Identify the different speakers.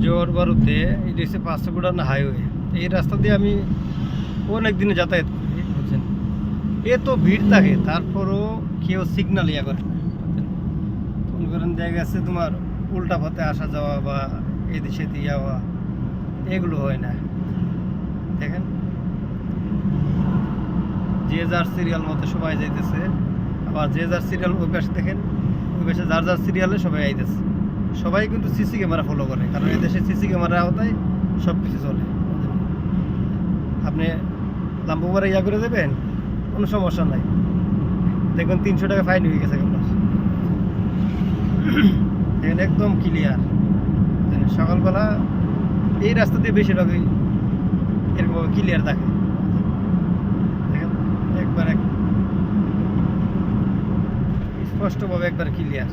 Speaker 1: জোর বারুতে এটা হচ্ছে 500 হাইওয়ে। এই রাস্তা দিয়ে আমি অনেক দিনে যাতায়াত করি, বুঝছেন। এত ভিড় থাকে, তারপরও কেউ সিগন্যাল ইয়া করে না, বুঝছেন। মনে করেন দেখা গেছে তোমার উল্টা পথে আসা যাওয়া বা এদিকে যাওয়া, এগুলো হয় না। দেখেন, যে যার সিরিয়াল মতো সবাই যাইতেছে, আবার যে যার সিরিয়াল ওই পাশে দেখেন, ওই পাশে যার যার সিরিয়ালে সবাই আইতেছে। সবাই কিন্তু সিসি ক্যামেরা ফলো করে, কারণ এই দেশে সিসি ক্যামেরা আওতায় সব কিছু চলে। আপনি লাম্বোবারে ইয়া করে দেবেন, কোনো সমস্যা নাই। দেখুন 300 টাকা ফাইন হয়ে গেছে আপনার। দেখেন একদম ক্লিয়ার। সকালবেলা এই রাস্তা দিয়ে বেশিরভাগই এরকম ক্লিয়ার থাকে। দেখেন একবার স্পষ্টভাবে একবার ক্লিয়ার।